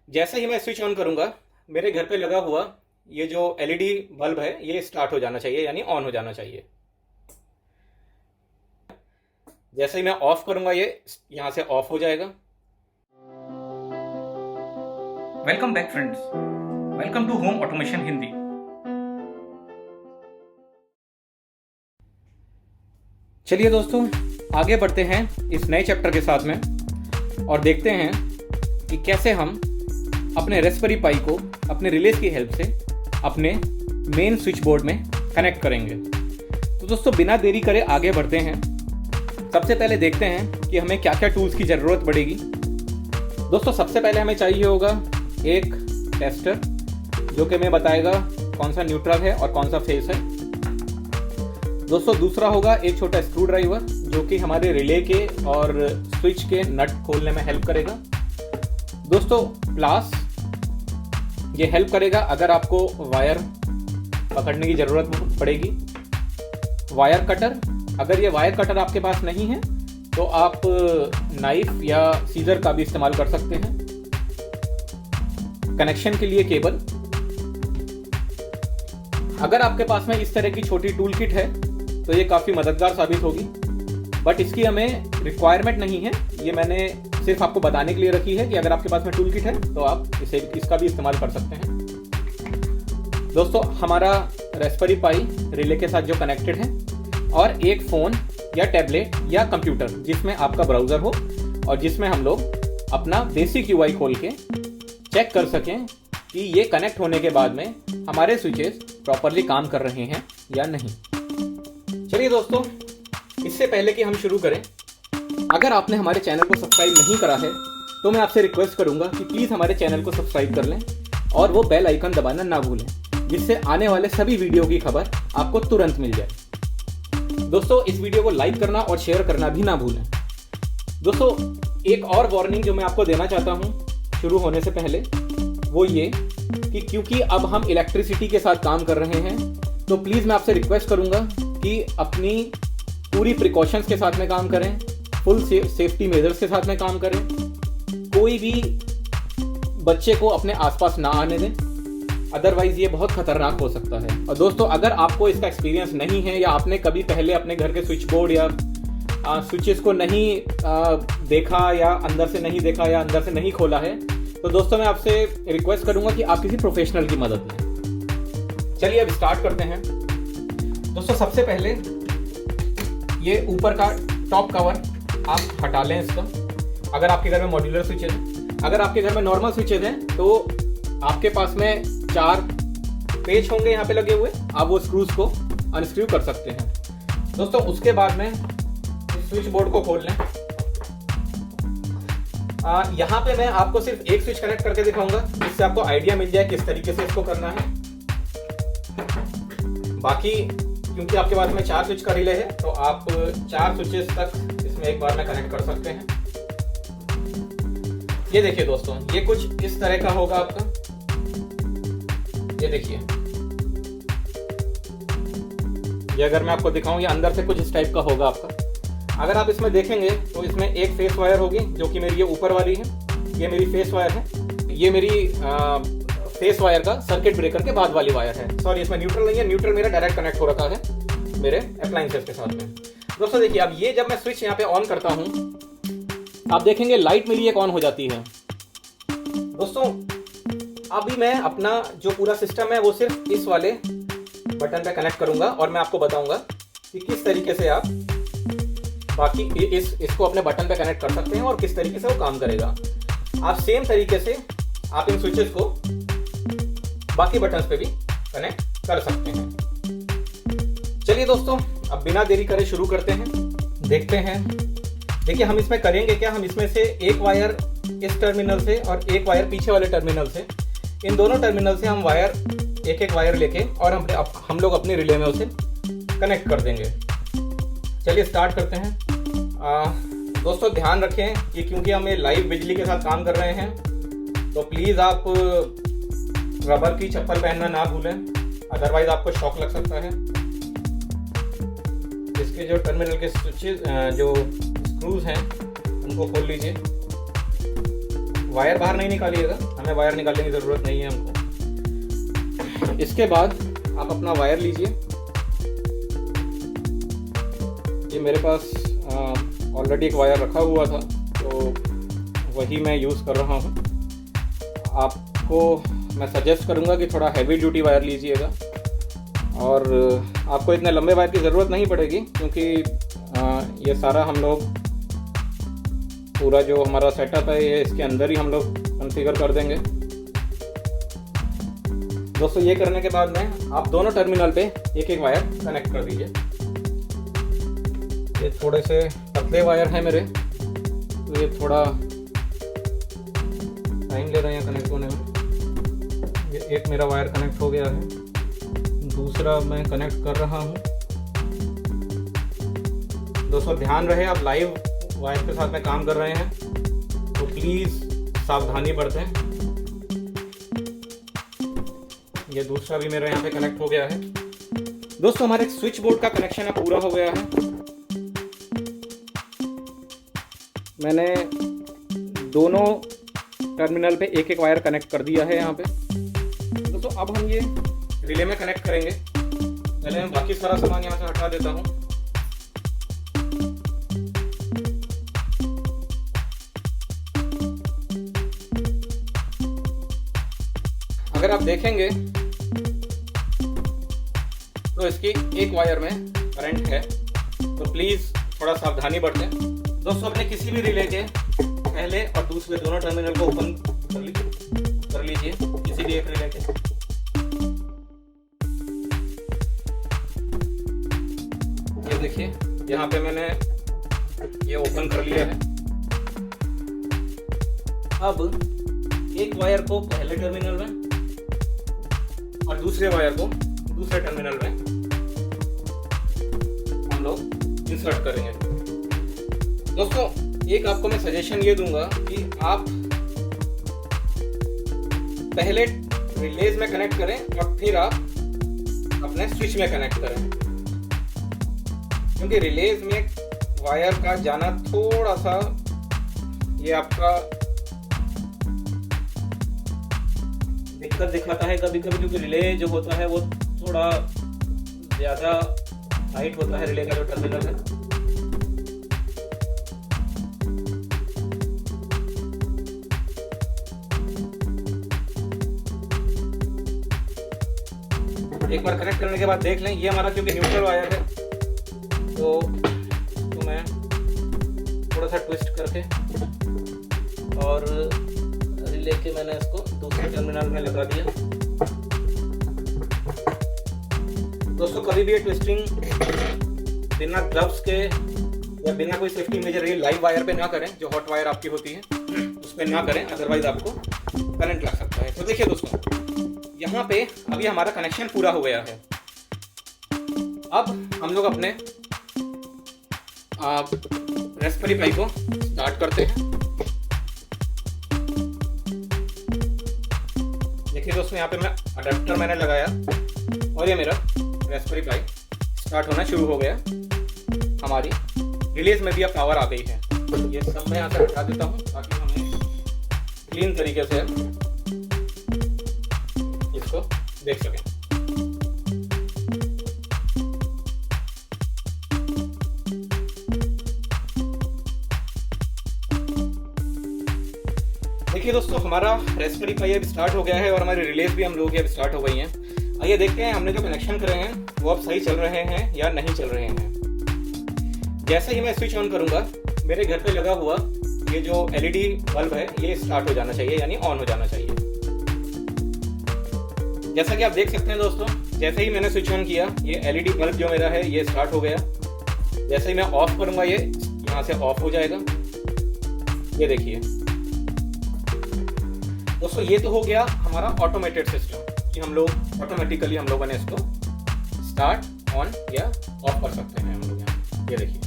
जैसे ही मैं switch on करूंगा, मेरे घर पे लगा हुआ ये जो एलईडी बल्ब है ये स्टार्ट हो जाना चाहिए, यानी ऑन हो जाना चाहिए। जैसे ही मैं ऑफ करूंगा ये यहां से ऑफ हो जाएगा। Welcome back friends, welcome to home automation Hindi. चलिए दोस्तों, आगे बढ़ते हैं इस नए चैप्टर के साथ में और देखते हैं कि कैसे हम अपने रेस्पबेरी पाई को अपने रिलेज की हेल्प से अपने मेन स्विच बोर्ड में कनेक्ट करेंगे। तो दोस्तों, बिना देरी करे आगे बढ़ते हैं। सबसे पहले देखते हैं कि हमें क्या क्या टूल्स की ज़रूरत पड़ेगी। दोस्तों, सबसे पहले हमें चाहिए होगा एक टेस्टर, जो कि हमें बताएगा कौन सा न्यूट्रल है और कौन सा फेस है। दोस्तों, दूसरा होगा एक छोटा स्क्रू ड्राइवर, जो कि हमारे रिले के और स्विच के नट खोलने में हेल्प करेगा। दोस्तों, प्लास ये हेल्प करेगा अगर आपको वायर पकड़ने की ज़रूरत पड़ेगी। वायर कटर, अगर ये वायर कटर आपके पास नहीं है तो आप नाइफ या सीजर का भी इस्तेमाल कर सकते हैं। कनेक्शन के लिए केबल, अगर आपके पास में इस तरह की छोटी टूल किट है तो ये काफ़ी मददगार साबित होगी, बट इसकी हमें रिक्वायरमेंट नहीं है। ये मैंने सिर्फ आपको बताने के लिए रखी है कि अगर आपके पास में टूल किट है तो आप इसका भी इस्तेमाल कर सकते हैं। दोस्तों, हमारा रेस्पबेरी पाई रिले के साथ जो कनेक्टेड है, और एक फ़ोन या टैबलेट या कंप्यूटर जिसमें आपका ब्राउज़र हो और जिसमें हम लोग अपना बेसिक यूआई खोल के चेक कर सकें कि ये कनेक्ट होने के बाद में हमारे स्विचेस प्रॉपरली काम कर रहे हैं या नहीं। चलिए दोस्तों, इससे पहले कि हम शुरू करें, अगर आपने हमारे चैनल को सब्सक्राइब नहीं करा है तो मैं आपसे रिक्वेस्ट करूंगा कि प्लीज़ हमारे चैनल को सब्सक्राइब कर लें और वो बेल आइकन दबाना ना भूलें, जिससे आने वाले सभी वीडियो की खबर आपको तुरंत मिल जाए। दोस्तों, इस वीडियो को लाइक करना और शेयर करना भी ना भूलें। दोस्तों, एक और वार्निंग जो मैं आपको देना चाहता हूं शुरू होने से पहले, वो ये कि क्योंकि अब हम इलेक्ट्रिसिटी के साथ काम कर रहे हैं, तो प्लीज़ मैं आपसे रिक्वेस्ट करूंगा कि अपनी पूरी प्रिकॉशंस के साथ में काम करें, फुल सेफ्टी मेजर्स के साथ में काम करें। कोई भी बच्चे को अपने आसपास ना आने दें, अदरवाइज ये बहुत खतरनाक हो सकता है। और दोस्तों, अगर आपको इसका एक्सपीरियंस नहीं है या आपने कभी पहले अपने घर के स्विच बोर्ड या स्विचेस को नहीं देखा या अंदर से नहीं देखा या अंदर से नहीं खोला है, तो दोस्तों मैं आपसे रिक्वेस्ट करूंगा कि आप किसी प्रोफेशनल की मदद लें। चलिए अब स्टार्ट करते हैं। दोस्तों, सबसे पहले ये ऊपर का टॉप कवर आप हटा लें इसका, अगर आपके घर में मॉड्यूलर स्विचेज हैं। अगर आपके घर में नॉर्मल स्विचेज हैं तो आपके पास में 4 पेच होंगे यहाँ पे लगे हुए, आप वो स्क्रूज को अनस्क्रू कर सकते हैं। दोस्तों, उसके बाद में इस स्विच बोर्ड को खोल लें। यहाँ पे मैं आपको सिर्फ एक स्विच कनेक्ट करके दिखाऊंगा, जिससे आपको आइडिया मिल जाए किस तरीके से इसको करना है। बाकी क्योंकि आपके पास में 4 स्विच का रिले है तो आप 4 स्विचेस तक इसमें एक बार में कनेक्ट कर सकते हैं। ये देखिए दोस्तों, ये कुछ इस तरह का होगा आपका। ये देखिए, ये अगर मैं आपको दिखाऊं, ये अंदर से कुछ इस टाइप का होगा आपका। अगर आप इसमें देखेंगे तो इसमें एक फेस वायर होगी, जो कि मेरी ये ऊपर वाली है, ये मेरी फेस वायर है। ये मेरी फेस वायर का सर्किट ब्रेकर के बाद वाली वायर है। सॉरी, इसमें न्यूट्रल नहीं है, न्यूट्रल मेरा डायरेक्ट कनेक्ट हो रखा है मेरे अप्लायंसेस के साथ में। दोस्तों देखिए, अब ये जब मैं स्विच यहाँ पे ऑन करता हूँ, आप देखेंगे लाइट मेरी एक ऑन हो जाती है। दोस्तों, अभी मैं अपना जो पूरा सिस्टम है वो सिर्फ इस वाले बटन पे कनेक्ट करूंगा और मैं आपको बताऊंगा कि किस तरीके से आप बाकी इसको अपने बटन पे कनेक्ट कर सकते हैं और किस तरीके से वो काम करेगा। आप सेम तरीके से आप इन स्विचेस को बाकी बटन्स पे भी कनेक्ट कर सकते हैं। चलिए दोस्तों, अब बिना देरी करे शुरू करते हैं, देखते हैं। देखिए, हम इसमें करेंगे क्या, हम इसमें से एक वायर इस टर्मिनल से और एक वायर पीछे वाले टर्मिनल से, इन दोनों टर्मिनल से हम वायर एक वायर लेके और हम लोग अपने रिले में उसे कनेक्ट कर देंगे। चलिए स्टार्ट करते हैं। दोस्तों, ध्यान रखें कि क्योंकि हम ये लाइव बिजली के साथ काम कर रहे हैं, तो प्लीज़ आप रबर की चप्पल पहनना ना भूलें, अदरवाइज आपको शॉक लग सकता है। इसके जो टर्मिनल के स्विचेस जो स्क्रूज हैं उनको खोल लीजिए। वायर बाहर नहीं निकालिएगा, हमें वायर निकालने की ज़रूरत नहीं है हमको। इसके बाद आप अपना वायर लीजिए। ये मेरे पास ऑलरेडी एक वायर रखा हुआ था, तो वही मैं यूज़ कर रहा हूँ। आपको मैं सजेस्ट करूँगा कि थोड़ा हैवी ड्यूटी वायर लीजिएगा, और आपको इतने लंबे वायर की ज़रूरत नहीं पड़ेगी, क्योंकि ये सारा हम लोग पूरा जो हमारा सेटअप है ये इसके अंदर ही हम लोग कॉन्फ़िगर कर देंगे। दोस्तों, ये करने के बाद में आप दोनों टर्मिनल पे एक एक वायर कनेक्ट कर दीजिए। ये थोड़े से पतले वायर हैं मेरे, तो ये थोड़ा टाइम ले रहे हैं कनेक्ट होने में। ये एक मेरा वायर कनेक्ट हो गया है, दूसरा मैं कनेक्ट कर रहा हूँ। दोस्तों, ध्यान रहे आप लाइव वायर के साथ में काम कर रहे हैं, तो प्लीज़ सावधानी बरतें। ये दूसरा भी मेरा यहाँ पे कनेक्ट हो गया है। दोस्तों, हमारे स्विच बोर्ड का कनेक्शन है पूरा हो गया है। मैंने दोनों टर्मिनल पे एक एक वायर कनेक्ट कर दिया है यहाँ पे। दोस्तों, अब हम ये रिले में कनेक्ट करेंगे। पहले मैं बाकी सारा सामान यहाँ से हटा देता हूँ। अगर आप देखेंगे तो इसकी एक वायर में करंट है, तो प्लीज़ थोड़ा सावधानी बरतें। दोस्तों, अपने किसी भी रिले के पहले और दूसरे दोनों टर्मिनल को ओपन कर लीजिए, किसी भी एक रिले के। ये देखिए, यहाँ पे मैंने ये ओपन कर लिया है। अब एक वायर को पहले टर्मिनल में और दूसरे वायर को दूसरे टर्मिनल में हम लोग इंसर्ट करेंगे। दोस्तों, एक आपको मैं सजेशन ये दूंगा कि आप पहले रिलेज में कनेक्ट करें और फिर आप अपने स्विच में कनेक्ट करें, क्योंकि रिलेज में वायर का जाना थोड़ा सा ये आपका दिक्कत दिखाता है कभी कभी, क्योंकि रिले जो होता है वो थोड़ा ज़्यादा हाइट होता है रिले का जो टर्मिनल है। एक बार कनेक्ट करने के बाद देख लें, ये हमारा क्योंकि न्यूट्रल वायर है, तो मैं थोड़ा सा ट्विस्ट करके और रिले के मैंने इसको दूसरे टर्मिनल में लगा दिया। दोस्तों, कभी भी ये ट्विस्टिंग बिना ग्लव्स के या बिना कोई सेफ्टी मेजर ये लाइव वायर पे ना करें, जो हॉट वायर आपकी होती है उस पर ना करें, अदरवाइज आपको करंट लग सकता है। तो देखिए दोस्तों, यहाँ पे अभी हमारा कनेक्शन पूरा हो गया है। अब हम लोग अपने रास्पबेरी पाई को स्टार्ट करते हैं। देखिए दोस्तों, यहाँ पे मैं अडेप्टर मैंने लगाया और ये मेरा रास्पबेरी पाई स्टार्ट होना शुरू हो गया। हमारी रिलीज में भी अब पावर आ गई है। ये सब मैं यहाँ से हटा देता हूँ ताकि हमें क्लीन तरीके से इसको देख सकें। देखिए दोस्तों, हमारा रास्पबेरी पाई अब स्टार्ट हो गया है और हमारी रिलेज भी हम लोगों की अब स्टार्ट हो गई हैं। आइए देखते हैं हमने जो कनेक्शन करे हैं वो अब सही चल रहे हैं या नहीं चल रहे हैं। जैसे ही मैं स्विच ऑन करूंगा, मेरे घर पे लगा हुआ ये जो एलईडी बल्ब है ये स्टार्ट हो जाना चाहिए, यानी ऑन हो जाना चाहिए। जैसा कि आप देख सकते हैं दोस्तों, जैसे ही मैंने स्विच ऑन किया ये एलईडी बल्ब जो मेरा है ये स्टार्ट हो गया। जैसे ही मैं ऑफ करूंगा ये यहाँ से ऑफ हो जाएगा। ये देखिए दोस्तों, ये तो हो गया हमारा ऑटोमेटेड सिस्टम कि हम लोग ऑटोमेटिकली हम लोगों ने इसको स्टार्ट ऑन या ऑफ कर सकते हैं हम लोग यहाँ। ये देखिए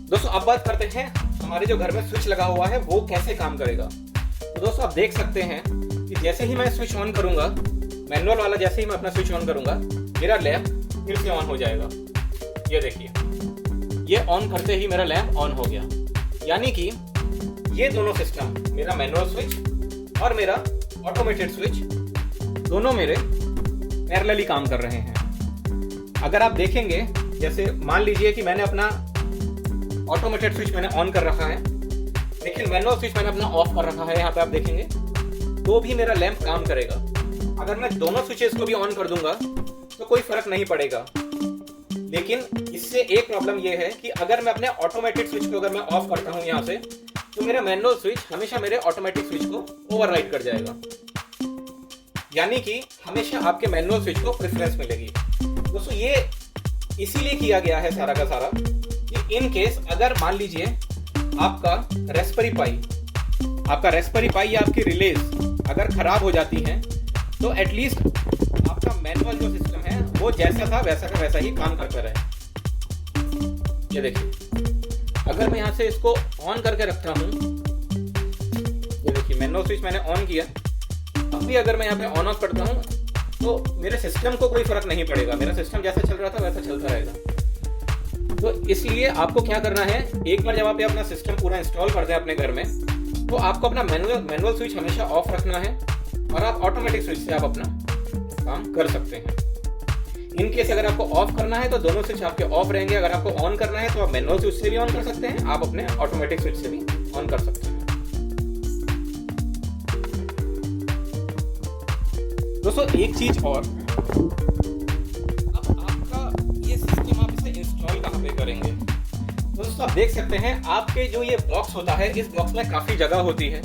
दोस्तों, अब बात करते हैं हमारे जो घर में स्विच लगा हुआ है वो कैसे काम करेगा। तो दोस्तों, आप देख सकते हैं कि जैसे ही मैं स्विच ऑन करूंगा, मैनुअल वाला जैसे ही मैं अपना स्विच ऑन करूंगा, मेरा लैंप फिर से ऑन हो जाएगा। ये देखिए, ये ऑन करते ही मेरा लैंप ऑन हो गया। यानी कि ये दोनों सिस्टम, मेरा मैनुअल स्विच और मेरा ऑटोमेटेड स्विच, दोनों मेरे पैरेलली काम कर रहे हैं। अगर आप देखेंगे, जैसे मान लीजिए कि मैंने अपना ऑटोमेटेड स्विच मैंने ऑन कर रखा है, लेकिन मैनुअल स्विच मैंने अपना ऑफ कर रखा है, यहाँ पे आप देखेंगे, तो भी मेरा लैंप काम करेगा। अगर मैं दोनों स्विचेस को भी ऑन कर दूंगा तो कोई फर्क नहीं पड़ेगा। लेकिन इससे एक प्रॉब्लम यह है कि अगर मैं अपने ऑटोमेटिक स्विच को अगर मैं ऑफ करता हूं यहां से, तो मेरा मैनुअल स्विच हमेशा मेरे ऑटोमेटिक स्विच को ओवरराइड कर जाएगा, यानी कि हमेशा आपके मैनुअल स्विच को प्रेफरेंस मिलेगी। दोस्तों ये इसीलिए किया गया है सारा का सारा कि इन केस अगर मान लीजिए आपका रेस्पबेरी पाई या आपकी रिलेज अगर खराब हो जाती हैं, तो एटलीस्ट आपका मैनुअल जो सिस्टम है वो जैसा था वैसा का वैसा ही काम करता रहे। ये देखिए, अगर मैं यहाँ से इसको ऑन करके रखता हूँ, ये देखिए मैनुअल स्विच मैंने ऑन किया, अब भी अगर मैं यहाँ पे ऑन ऑफ करता हूँ तो मेरे सिस्टम को कोई फर्क नहीं पड़ेगा, मेरा सिस्टम जैसा चल रहा था वैसा चलता रहेगा। तो इसलिए आपको क्या करना है, एक बार जब आप अपना सिस्टम पूरा इंस्टॉल कर दें अपने घर में, तो आपको अपना मैनुअल स्विच हमेशा ऑफ रखना है और आप ऑटोमेटिक स्विच से आप अपना काम कर सकते हैं। इन केस अगर आपको ऑफ करना है तो दोनों स्विच आपके ऑफ रहेंगे, अगर आपको ऑन करना है तो आप मैनुअल स्विच से भी ऑन कर सकते हैं, आप अपने ऑटोमेटिक स्विच से भी ऑन कर सकते हैं। दोस्तों एक चीज और, अब आपका ये सिस्टम आप इसे इंस्टॉल कहाँ पे करेंगे? दोस्तों आप देख सकते हैं आपके जो ये बॉक्स होता है, इस बॉक्स में काफी जगह होती है।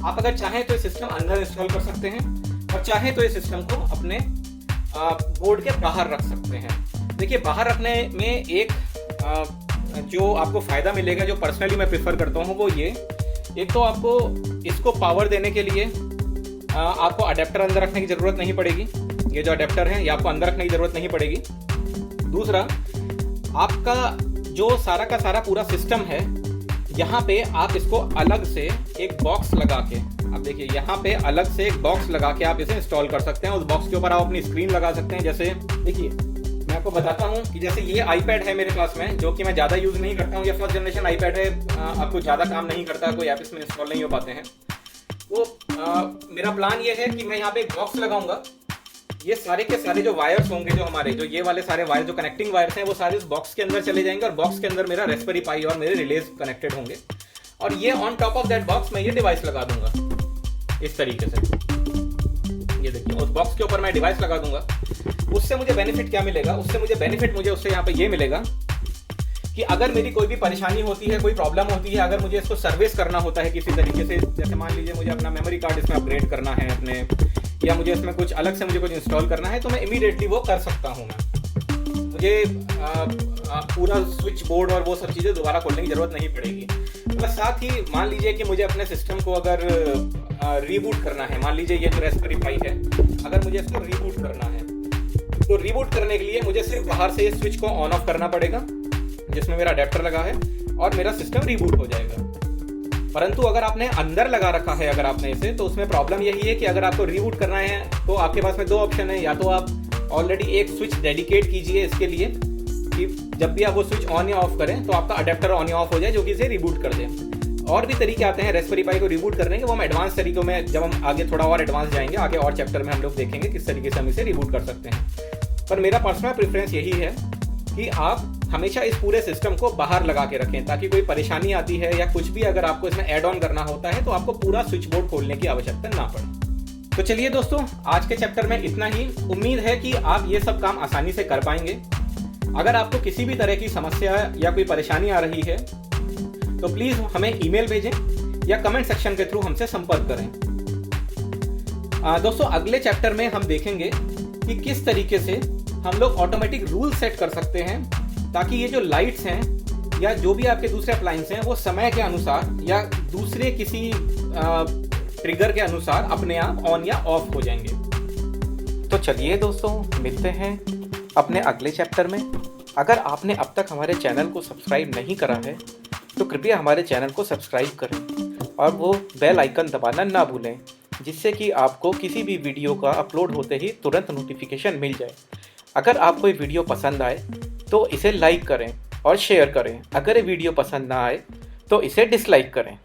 आप अगर चाहें तो ये सिस्टम अंदर इंस्टॉल कर सकते हैं और चाहें तो ये सिस्टम को अपने बोर्ड के बाहर रख सकते हैं। देखिए बाहर रखने में एक जो आपको फायदा मिलेगा, जो पर्सनली मैं प्रेफर करता हूँ, वो ये, एक तो आपको इसको पावर देने के लिए आपको अडेप्टर अंदर रखने की ज़रूरत नहीं पड़ेगी, ये जो अडेप्टर है ये आपको अंदर रखने की ज़रूरत नहीं पड़ेगी। दूसरा, आपका जो सारा का सारा पूरा सिस्टम है, यहाँ पे आप इसको अलग से एक बॉक्स लगा के, आप देखिए यहाँ पे अलग से एक बॉक्स लगा के आप इसे इंस्टॉल कर सकते हैं। उस बॉक्स के ऊपर आप अपनी स्क्रीन लगा सकते हैं। जैसे देखिए मैं आपको बताता हूँ कि जैसे ये आईपैड है मेरे पास में, जो कि मैं ज़्यादा यूज़ नहीं करता हूँ, ये फर्स्ट जनरेशन आईपैड है, आपको ज़्यादा काम नहीं करता, कोई ऐप इसमें इंस्टॉल नहीं हो पाते हैं। तो मेरा प्लान ये है कि मैं यहाँ पे एक बॉक्स लगाऊंगा, ये सारे के सारे जो वायर्स होंगे, जो हमारे जो ये वाले सारे वायर जो कनेक्टिंग वायर्स हैं, वो सारे उस बॉक्स के अंदर चले जाएंगे और बॉक्स के अंदर मेरा रेस्पबेरी पाई और मेरे रिलेज कनेक्टेड होंगे, और ये on top of that box मैं ये डिवाइस लगा दूंगा इस तरीके से। ये देखिए उस बॉक्स के ऊपर मैं डिवाइस लगा दूंगा। उससे मुझे बेनिफिट क्या मिलेगा? उससे यहाँ पे ये मिलेगा कि अगर मेरी कोई भी परेशानी होती है, कोई प्रॉब्लम होती है, अगर मुझे इसको सर्विस करना होता है किसी तरीके से, जैसे मान लीजिए मुझे अपना मेमोरी कार्ड इसमें अपग्रेड करना है अपने, या मुझे इसमें कुछ अलग से मुझे कुछ इंस्टॉल करना है, तो मैं इमीडिएटली वो कर सकता हूँ। मैं मुझे पूरा स्विच बोर्ड और वो सब चीज़ें दोबारा खोलने की ज़रूरत नहीं पड़ेगी। बस साथ ही मान लीजिए कि मुझे अपने सिस्टम को अगर रीबूट करना है, मान लीजिए ये जो रेस्पबेरी पाई है, अगर मुझे इसको रीबूट करना है, तो रीबूट करने के लिए मुझे सिर्फ बाहर से इस स्विच को ऑन ऑफ करना पड़ेगा, जिसमें मेरा अडेप्टर लगा है, और मेरा सिस्टम रीबूट हो जाएगा। परंतु अगर आपने अंदर लगा रखा है अगर आपने इसे, तो उसमें प्रॉब्लम यही है कि अगर आपको रीबूट करना है तो आपके पास में दो ऑप्शन है, या तो आप ऑलरेडी एक स्विच डेडिकेट कीजिए इसके लिए कि जब भी आप वो स्विच ऑन या ऑफ करें तो आपका अडेप्टर ऑन या ऑफ हो जाए, जो कि इसे रीबूट कर दे। और भी तरीके आते हैं रेस्पबेरी पाई को रीबूट करने के, वो हम एडवांस तरीकों में जब हम आगे थोड़ा और एडवांस जाएंगे, आगे और चैप्टर में हम लोग देखेंगे किस तरीके से हम इसे रीबूट कर सकते हैं। पर मेरा पर्सनल प्रेफरेंस यही है कि आप हमेशा इस पूरे सिस्टम को बाहर लगा के रखें, ताकि कोई परेशानी आती है या कुछ भी अगर आपको इसमें ऐड ऑन करना होता है तो आपको पूरा स्विच बोर्ड खोलने की आवश्यकता ना पड़े। तो चलिए दोस्तों, आज के चैप्टर में इतना ही। उम्मीद है कि आप ये सब काम आसानी से कर पाएंगे। अगर आपको किसी भी तरह की समस्या या कोई परेशानी आ रही है तो प्लीज़ हमें ईमेल भेजें या कमेंट सेक्शन के थ्रू हमसे संपर्क करें। दोस्तों अगले चैप्टर में हम देखेंगे कि किस तरीके से हम लोग ऑटोमेटिक रूल सेट कर सकते हैं, ताकि ये जो लाइट्स हैं या जो भी आपके दूसरे अप्लायंस हैं वो समय के अनुसार या दूसरे किसी ट्रिगर के अनुसार अपने आप ऑन या ऑफ हो जाएंगे। तो चलिए दोस्तों, मिलते हैं अपने अगले चैप्टर में। अगर आपने अब तक हमारे चैनल को सब्सक्राइब नहीं करा है तो कृपया हमारे चैनल को सब्सक्राइब करें और वो बेल आइकन दबाना ना भूलें, जिससे कि आपको किसी भी वीडियो का अपलोड होते ही तुरंत नोटिफिकेशन मिल जाए। अगर आपको ये वीडियो पसंद आए तो इसे लाइक करें और शेयर करें। अगर ये वीडियो पसंद ना आए तो इसे डिसलाइक करें।